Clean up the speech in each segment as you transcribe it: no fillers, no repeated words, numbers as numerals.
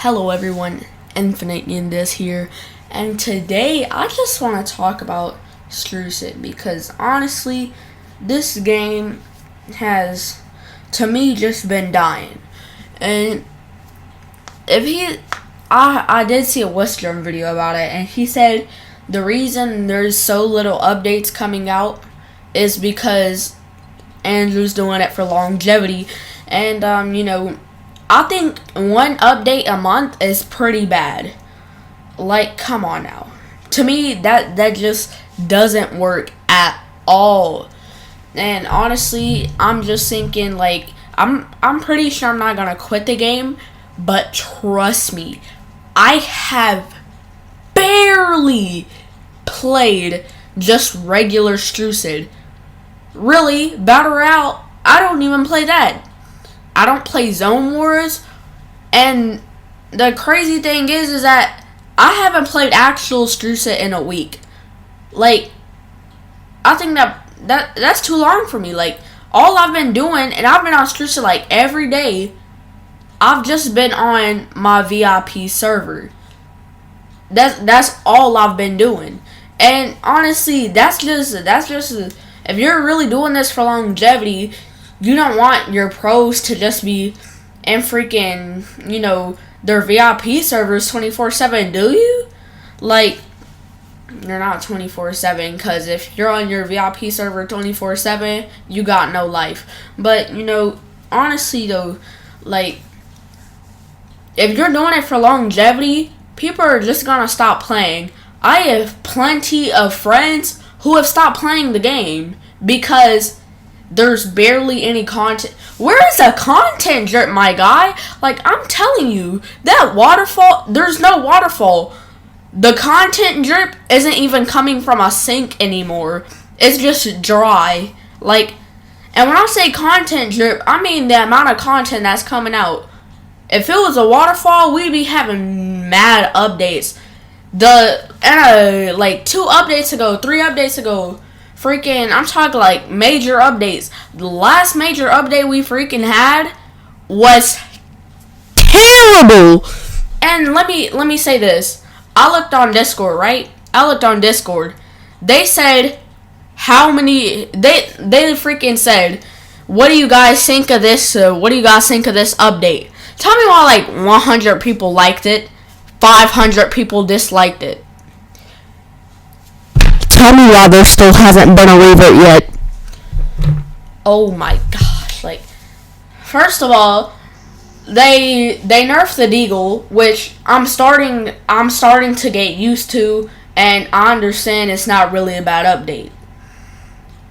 Hello everyone, Infinite Yendezz here, and today I just want to talk about Strucid because honestly, this game has, to me, just been dying. And I did see a Western video about it, and he said the reason there's so little updates coming out is because Andrew's doing it for longevity, and I think one update a month is pretty bad. Like, come on now. To me, that just doesn't work at all. And honestly, I'm just thinking, like, I'm pretty sure I'm not gonna quit the game, but trust me, I have barely played just regular Strucid. Really, Battle Royale, I don't even play that. I don't play Zone Wars, and the crazy thing is that I haven't played actual Strucid in a week. Like, I think that's too long for me. Like, all I've been doing, and I've been on Strucid like every day, I've just been on my VIP server. That's all I've been doing. And honestly, that's just if you're really doing this for longevity, you don't want your pros to just be in freaking, their VIP servers 24/7, do you? Like, you're not 24/7, because if you're on your VIP server 24/7, you got no life. But, honestly though, like, if you're doing it for longevity, people are just gonna stop playing. I have plenty of friends who have stopped playing the game because there's barely any content. Where is the content drip, my guy? Like, I'm telling you, that waterfall, there's no waterfall. The content drip isn't even coming from a sink anymore. It's just dry. Like, and when I say content drip, I mean the amount of content that's coming out. If it was a waterfall, we'd be having mad updates. Like 2 updates ago, 3 updates ago, freaking, I'm talking like major updates. The last major update we freaking had was terrible. And let me say this. I looked on Discord, right? They said how many they freaking said, what do you guys think of this? What do you guys think of this update? Tell me why like 100 people liked it, 500 people disliked it. Tell me why there still hasn't been a revert yet. Oh my gosh! Like, first of all, they nerfed the deagle, which I'm starting to get used to, and I understand it's not really a bad update.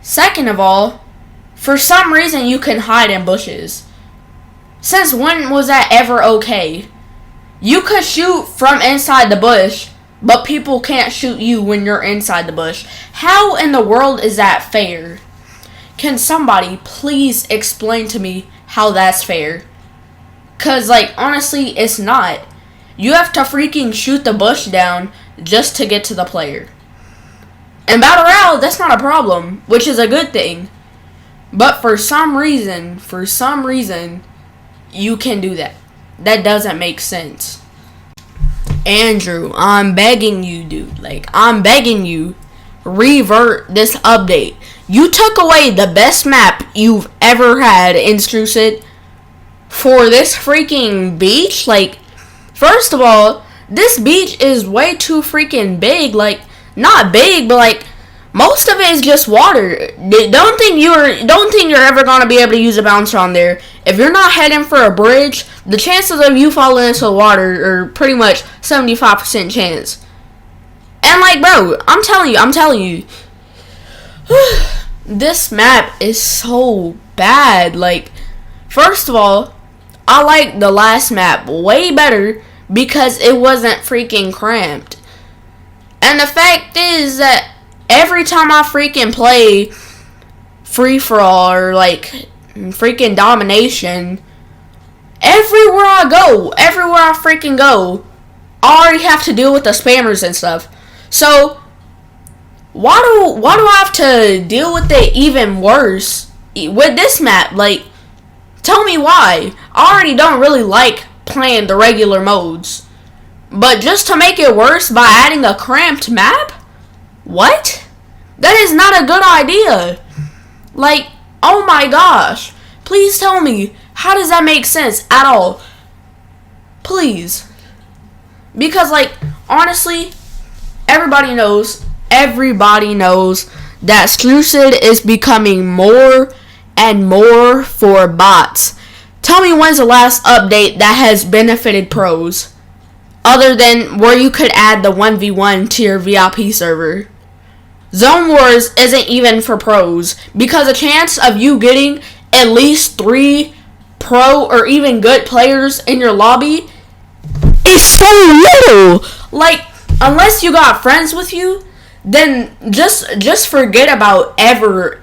Second of all, for some reason you can hide in bushes. Since when was that ever okay? You could shoot from inside the bush, but people can't shoot you when you're inside the bush. How in the world is that fair? Can somebody please explain to me how that's fair? Cause like, honestly, it's not. You have to freaking shoot the bush down just to get to the player. In Battle Royale, that's not a problem, which is a good thing. But for some reason, you can do that. That doesn't make sense. Andrew, I'm begging you, dude. Like, I'm begging you, revert this update. You took away the best map you've ever had in Strucid for this freaking beach. Like, first of all, this beach is way too freaking big. Like, not big, but like, most of it is just water. Don't think you're ever gonna be able to use a bouncer on there. If you're not heading for a bridge, the chances of you falling into the water are pretty much 75% chance. And like, bro, I'm telling you, this map is so bad. Like, first of all, I like the last map way better because it wasn't freaking cramped. And the fact is that every time I freaking play free-for-all or like freaking domination, everywhere I freaking go, I already have to deal with the spammers and stuff. So why do I have to deal with it even worse with this map? Like, tell me why. I already don't really like playing the regular modes. But just to make it worse by adding a cramped map? What? That is not a good idea. Like, oh my gosh. Please tell me, how does that make sense at all? Please. Because, like, honestly, everybody knows that Strucid is becoming more and more for bots. Tell me when's the last update that has benefited pros, other than where you could add the 1v1 to your VIP server. Zone Wars isn't even for pros, because the chance of you getting at least 3 pro or even good players in your lobby is so little. Like, unless you got friends with you, then just forget about ever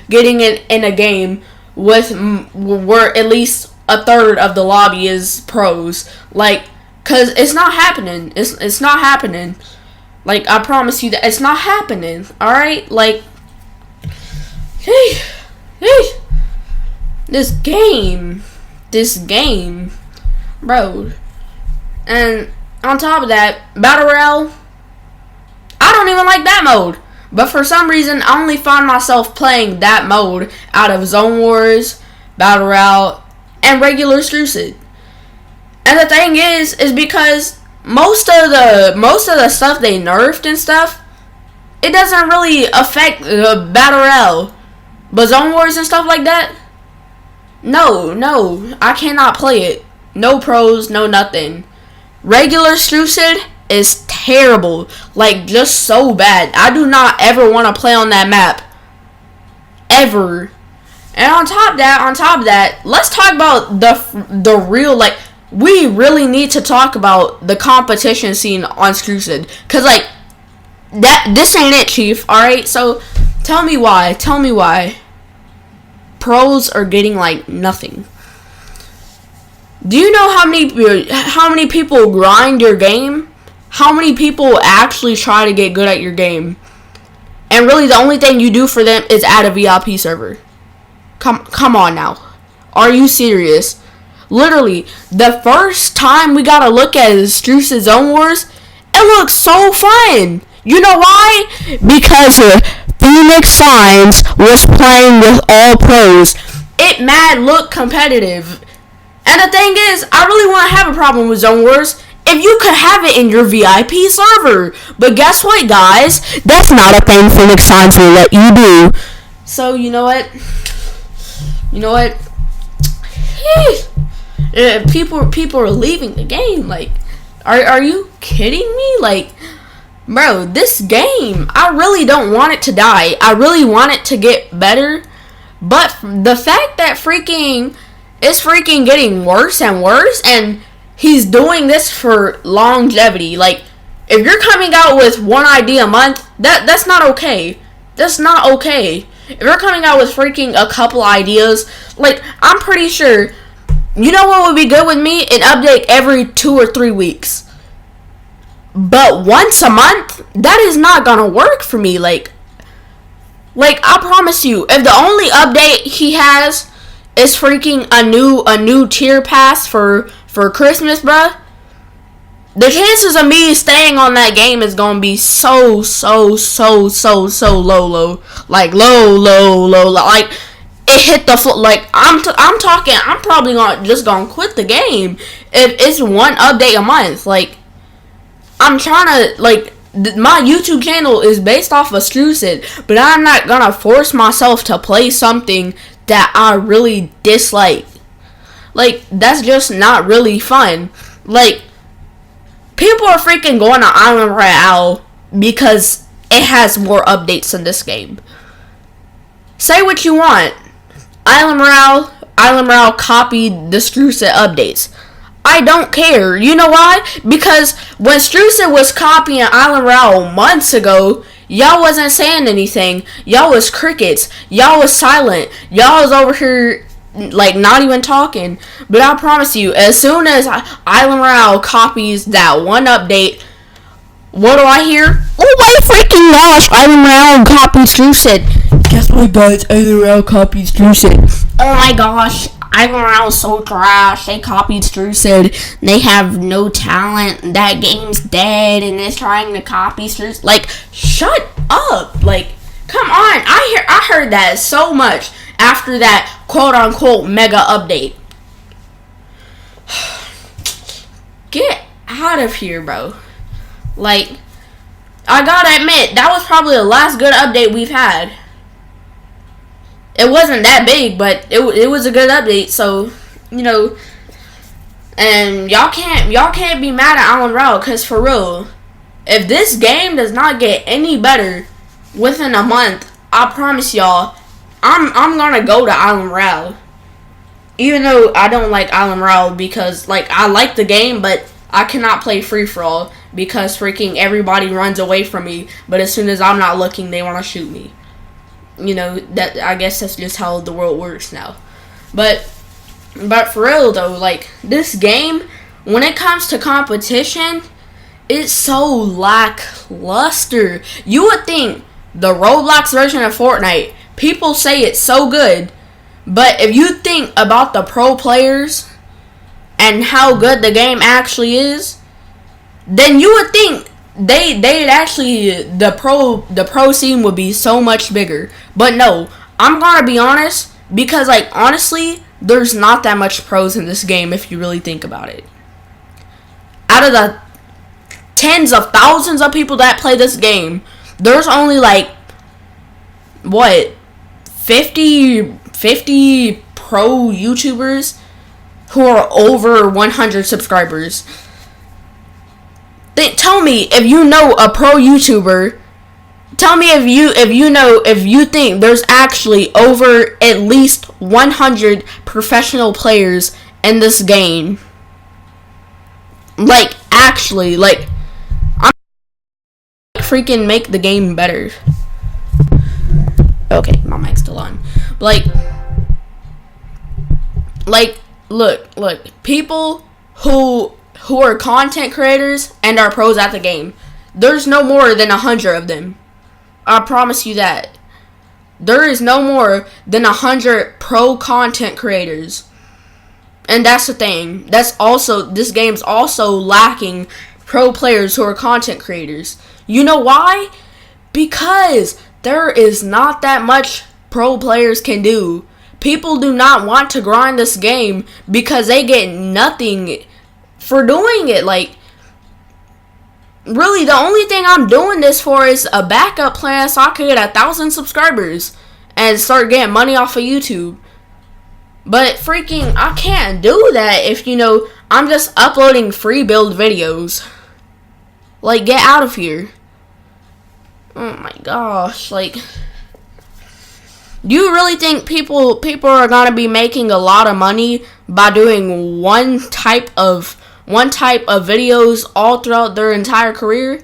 getting in a game with where at least a third of the lobby is pros. Like, cause it's not happening. It's not happening. Like, I promise you that it's not happening. All right, like, this game, bro. And on top of that, Battle Royale, I don't even like that mode. But for some reason, I only find myself playing that mode out of Zone Wars, Battle Royale, and regular Strucid. And the thing is because most of the stuff they nerfed and stuff, it doesn't really affect Battle Royale. But Zone Wars and stuff like that, no, I cannot play it. No pros, no nothing. Regular Strucid is terrible. Like, just so bad. I do not ever want to play on that map. Ever. And on top of that, let's talk about the real, like, we really need to talk about the competition scene on Strucid. Cause, like, this ain't it, Chief. Alright, so tell me why pros are getting, like, nothing. Do you know how many people grind your game? How many people actually try to get good at your game? And really the only thing you do for them is add a VIP server. Come on now. Are you serious? Literally, the first time we got to look at Strucid Zone Wars, it looks so fun. You know why? Because Phoenix Signs was playing with all pros. It mad look competitive. And the thing is, I really want to have a problem with Zone Wars if you could have it in your VIP server. But guess what, guys? That's not a thing Phoenix Signs will let you do. So, you know what? People are leaving the game. Like, are you kidding me? Like, bro, this game, I really don't want it to die. I really want it to get better. But the fact that it's freaking getting worse and worse, and he's doing this for longevity. Like, if you're coming out with one idea a month, that's not okay. That's not okay. If you're coming out with freaking a couple ideas, like, I'm pretty sure, you know what would be good with me? An update every 2 or 3 weeks. But once a month, that is not gonna work for me. Like, I promise you, if the only update he has is freaking a new tier pass for Christmas, bruh, the chances of me staying on that game is gonna be so low. Like, low. Like, it hit the foot. Like, I'm talking, I'm probably just gonna quit the game if it's one update a month. Like, I'm trying to, like, my YouTube channel is based off of Strucid, but I'm not gonna force myself to play something that I really dislike. Like, that's just not really fun. Like, people are freaking going to Island Royale because it has more updates in this game. Say what you want. Island Royale copied the Strucid updates. I don't care. You know why? Because when Strucid was copying Island Royale months ago, y'all wasn't saying anything. Y'all was crickets. Y'all was silent. Y'all was over here, like, not even talking. But I promise you, as soon as Island Royale copies that one update, what do I hear? Oh my freaking gosh, Island Royale copied Strucid. Guess what, guys? Island Royale copied Strucid. Oh my gosh, IRL's so trash. They copied Strucid. They have no talent. That game's dead, and it's trying to copy Strucid. Like, shut up. Like, come on. I heard that so much after that quote-unquote mega update. Get out of here, bro. Like, I gotta admit, that was probably the last good update we've had. It wasn't that big, but it was a good update, so, you know, and y'all can't be mad at 𝐿.𝐍, because for real, if this game does not get any better within a month, I promise y'all, I'm gonna go to 𝐿.𝐍. Even though I don't like 𝐿.𝐍 because, like, I like the game, but I cannot play free-for-all because freaking everybody runs away from me, but as soon as I'm not looking, they want to shoot me. You know, that I guess that's just how the world works now. But for real though, like, this game, when it comes to competition, it's so lackluster. You would think the Roblox version of Fortnite, people say it's so good, but if you think about the pro players and how good the game actually is, then you would think they'd actually, the pro scene would be so much bigger. But no, I'm gonna be honest, because, like, honestly, there's not that much pros in this game if you really think about it. Out of the tens of thousands of people that play this game, there's only like, what, 50 pro YouTubers who are over 100 subscribers. Tell me if you know a pro YouTuber. Tell me if you think there's actually over at least 100 professional players in this game. Like, actually, like, I'm freaking make the game better. Okay, my mic's still on. Like, look, people who are content creators and are pros at the game, there's no more than 100 of them. I promise you that. There is no more than 100 pro content creators. And that's the thing. This game's also lacking pro players who are content creators. You know why? Because there is not that much pro players can do. People do not want to grind this game because they get nothing for doing it. Like, really, the only thing I'm doing this for is a backup plan so I could get 1,000 subscribers and start getting money off of YouTube. But freaking, I can't do that if, you know, I'm just uploading free build videos. Like, get out of here. Oh my gosh, like, do you really think people are gonna be making a lot of money by doing one type of videos all throughout their entire career?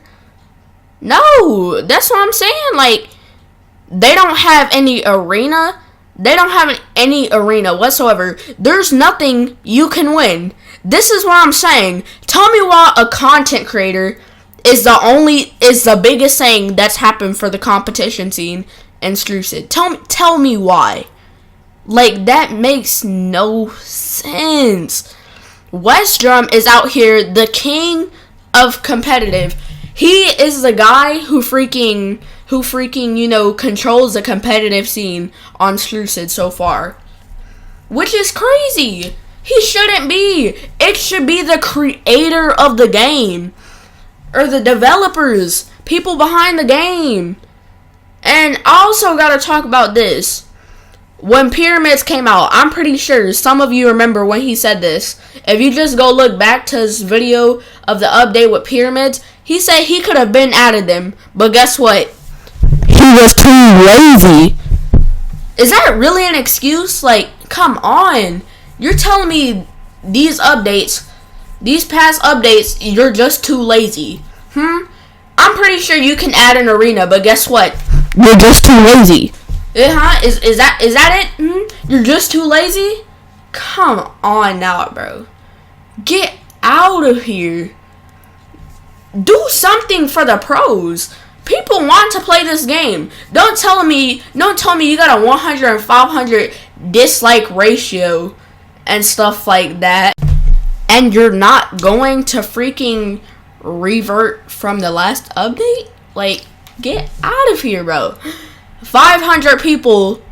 No, that's what I'm saying. Like, they don't have any arena. They don't have any arena whatsoever. There's nothing you can win. This is what I'm saying. Tell me why a content creator is the biggest thing that's happened for the competition scene in Strucid. Tell me why. Like, that makes no sense. Westdrum is out here, the king of competitive. He is the guy who freaking, you know, controls the competitive scene on Strucid so far. Which is crazy. He shouldn't be. It should be the creator of the game. Or the developers. People behind the game. And I also gotta talk about this. When Pyramids came out, I'm pretty sure some of you remember when he said this. If you just go look back to his video of the update with Pyramids, he said he could have been added them. But guess what? He was too lazy. Is that really an excuse? Like, come on. You're telling me these updates, these past updates, you're just too lazy. I'm pretty sure you can add an arena, but guess what? You're just too lazy. Is that it? You're just too lazy? Come on now, bro. Get out of here. Do something for the pros. People want to play this game. Don't tell me you got a 100 and 500 dislike ratio and stuff like that, and you're not going to freaking revert from the last update? Like, get out of here, bro. 500 people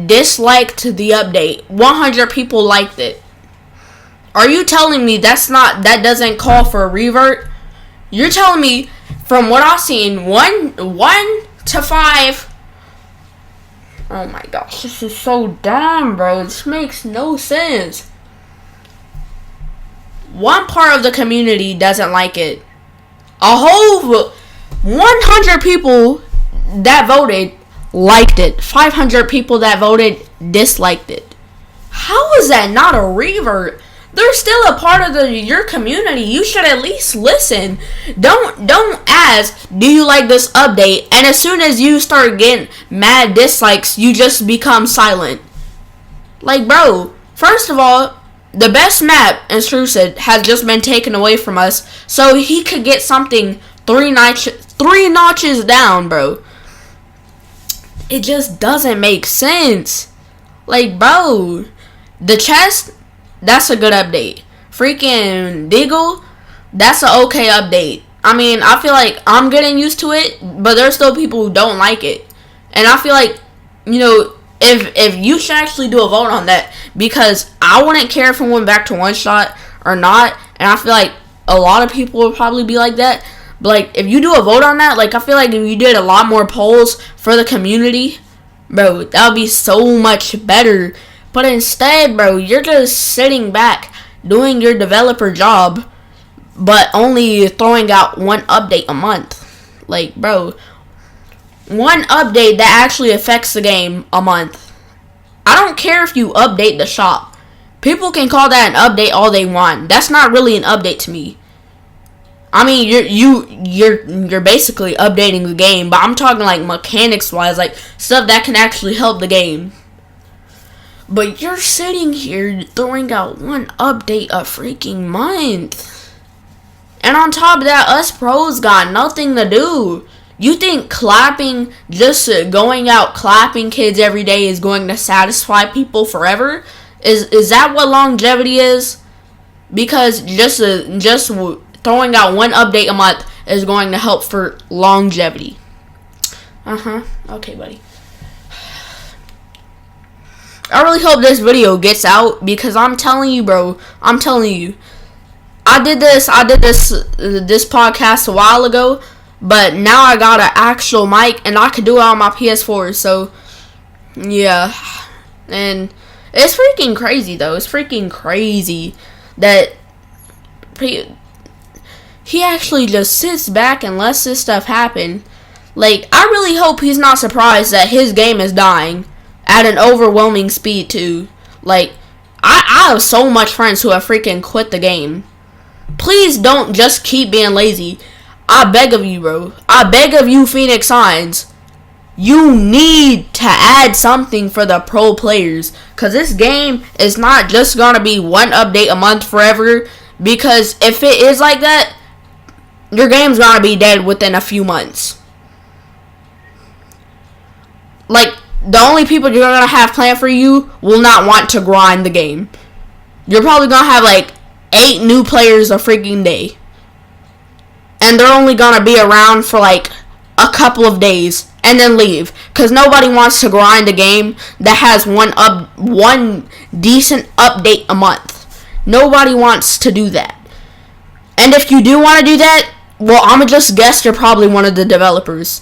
disliked the update. 100 people liked it. Are you telling me that doesn't call for a revert? You're telling me, from what I've seen, 1 to 5. Oh my gosh, this is so dumb, bro. This makes no sense. One part of the community doesn't like it. A whole 100 people that voted liked it. 500 people that voted disliked it. How is that not a revert? They're still a part of your community. You should at least listen. Don't ask, do you like this update? And as soon as you start getting mad dislikes, you just become silent. Like, bro, first of all, the best map in Strucid has just been taken away from us, so he could get something 3 notches down, bro. It just doesn't make sense. Like, bro, the chest, that's a good update. Freaking Deagle, that's an okay update. I mean, I feel like I'm getting used to it, but there's still people who don't like it. And I feel like, you know, if you should actually do a vote on that, because I wouldn't care if it went back to one shot or not, and I feel like a lot of people would probably be like that. But like, if you do a vote on that, like, I feel like if you did a lot more polls for the community, bro, that would be so much better. But instead, bro, you're just sitting back doing your developer job, but only throwing out one update a month. Like, bro, one update that actually affects the game a month. I don't care if you update the shop. People can call that an update all they want. That's not really an update to me. I mean, you're basically updating the game, but I'm talking like mechanics wise, like stuff that can actually help the game. But you're sitting here throwing out one update a freaking month. And on top of that, us pros got nothing to do. You think clapping, just going out clapping kids every day is going to satisfy people forever? Is that what longevity is? Because just throwing out one update a month is going to help for longevity. Okay, buddy. I really hope this video gets out, because I'm telling you, bro, I did this podcast a while ago, but now I got an actual mic and I could do it on my PS4. So yeah, and it's freaking crazy though. It's freaking crazy that he actually just sits back and lets this stuff happen. Like, I really hope he's not surprised that his game is dying at an overwhelming speed too. Like, I have so much friends who have freaking quit the game. Please don't just keep being lazy. I beg of you, bro. I beg of you, Phoenix Signs. You need to add something for the pro players, because this game is not just going to be one update a month forever, because if it is like that, your game's going to be dead within a few months. Like, the only people you're going to have planned for you will not want to grind the game. You're probably going to have like 8 new players a freaking day. And they're only going to be around for like a couple of days and then leave. Because nobody wants to grind a game that has one decent update a month. Nobody wants to do that. And if you do want to do that, well, I'm going to just guess you're probably one of the developers.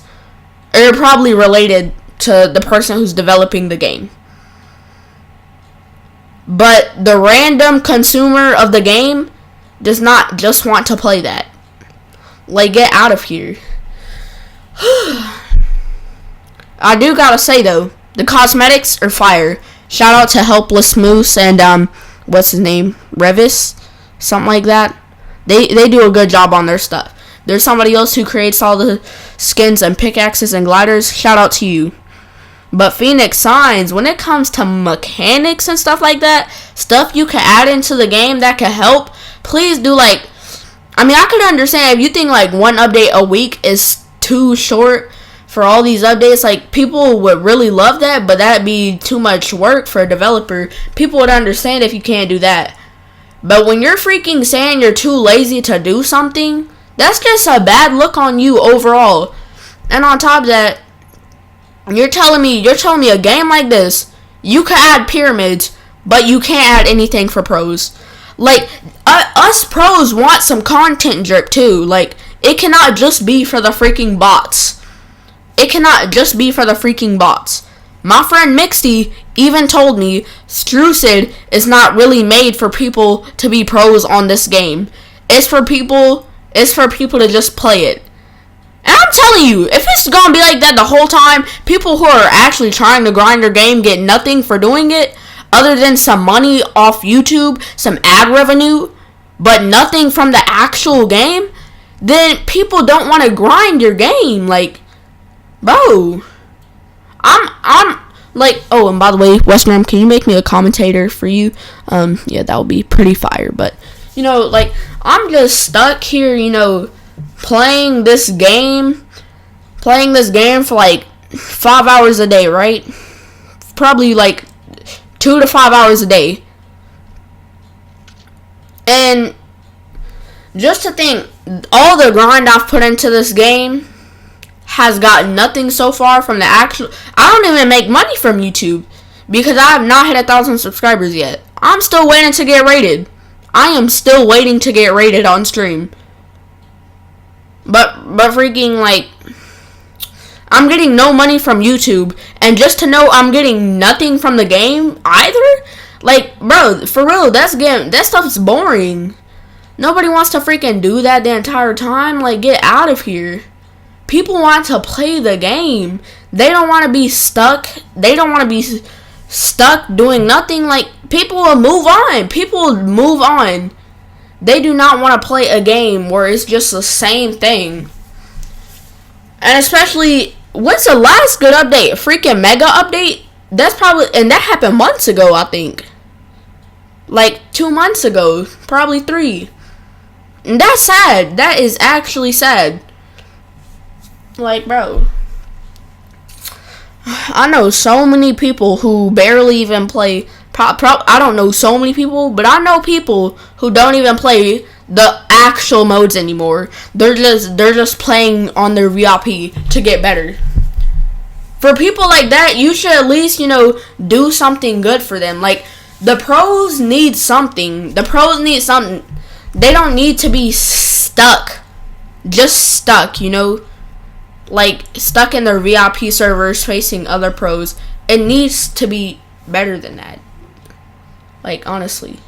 Or you're probably related to the person who's developing the game. But the random consumer of the game does not just want to play that. Like, get out of here. I do gotta say though, the cosmetics are fire. Shout out to Helpless Moose and what's his name, Revis, something like that. They do a good job on their stuff. There's somebody else who creates all the skins and pickaxes and gliders. Shout out to you. But Phoenix Signs, when it comes to mechanics and stuff like that, stuff you can add into the game that can help, please do. Like, I mean, I could understand if you think like one update a week is too short for all these updates. Like, people would really love that, but that'd be too much work for a developer. People would understand if you can't do that. But when you're freaking saying you're too lazy to do something, that's just a bad look on you overall. And on top of that, you're telling me a game like this, you can add pyramids, but you can't add anything for pros. Like, us pros want some content drip too. Like, it cannot just be for the freaking bots. It cannot just be for the freaking bots. My friend Mixty even told me Strucid is not really made for people to be pros on this game. It's for people to just play it. And I'm telling you, if it's gonna be like that the whole time, people who are actually trying to grind their game get nothing for doing it, other than some money off YouTube, some ad revenue, but nothing from the actual game, then people don't want to grind your game. Like, bro, I'm like, oh, and by the way, Westgram, can you make me a commentator for you? Yeah, that would be pretty fire. But, you know, like, I'm just stuck here, you know, playing this game for like 5 hours a day, right? Probably like 2 to 5 hours a day. And just to think, all the grind I've put into this game has gotten nothing so far from the actual. I don't even make money from YouTube because I have not hit 1,000 subscribers yet. I'm still waiting to get rated. I am still waiting to get rated on stream. But freaking, like, I'm getting no money from YouTube, and just to know I'm getting nothing from the game either, like, bro, for real, that stuff's boring. Nobody wants to freaking do that the entire time. Like, get out of here. People want to play the game. They don't want to be stuck. They don't want to be stuck doing nothing. Like, people will move on. They do not want to play a game where it's just the same thing. And especially, what's the last good update? A freaking mega update? That's probably, and that happened months ago, I think. Like 2 months ago, probably 3. And that's sad. That is actually sad. Like, bro, I know so many people who barely even play. I don't know so many people, but I know people who don't even play the actual modes anymore. They're just playing on their VIP to get better. For people like that, you should at least, you know, do something good for them. Like, the pros need something. They don't need to be stuck. Just stuck, you know? Like, stuck in their VIP servers facing other pros. It needs to be better than that. Like, honestly.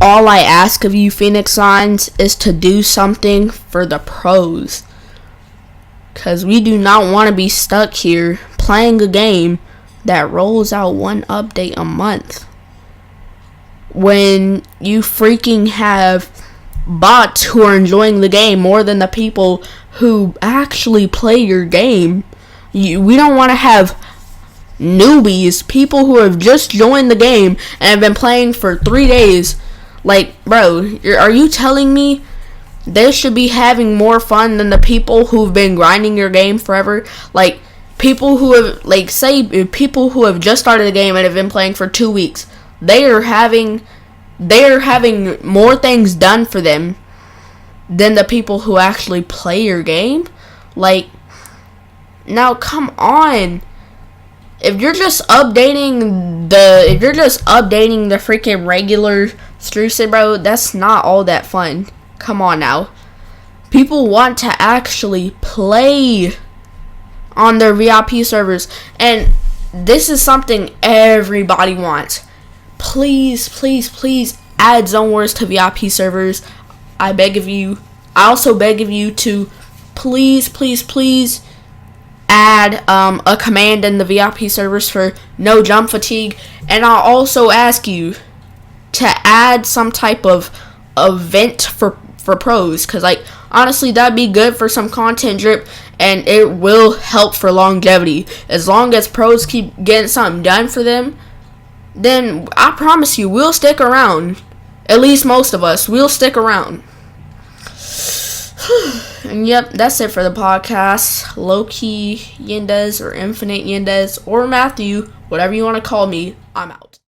All I ask of you, Phoenix Signs, is to do something for the pros. Because we do not want to be stuck here playing a game that rolls out one update a month. When you freaking have bots who are enjoying the game more than the people who actually play your game. We don't want to have newbies, people who have just joined the game and have been playing for 3 days. Like, bro, are you telling me they should be having more fun than the people who've been grinding your game forever? Like, people who have, like, say people who have just started the game and have been playing for 2 weeks. They are having more things done for them than the people who actually play your game. Like, now come on. If you're just updating the freaking regular Strucid, bro, that's not all that fun. Come on now. People want to actually play on their VIP servers, and this is something everybody wants. Please, please, please add Zone Wars to VIP servers. I beg of you. I also beg of you to please, please, please add a command in the VIP servers for no jump fatigue. And I'll also ask you to add some type of event for pros, because, like, honestly, that'd be good for some content drip, and it will help for longevity. As long as pros keep getting something done for them, then I promise you, we'll stick around. At least most of us, we'll stick around. And yep, that's it for the podcast. Low-key Yendezz or Infinite Yendezz or Matthew, whatever you want to call me, I'm out.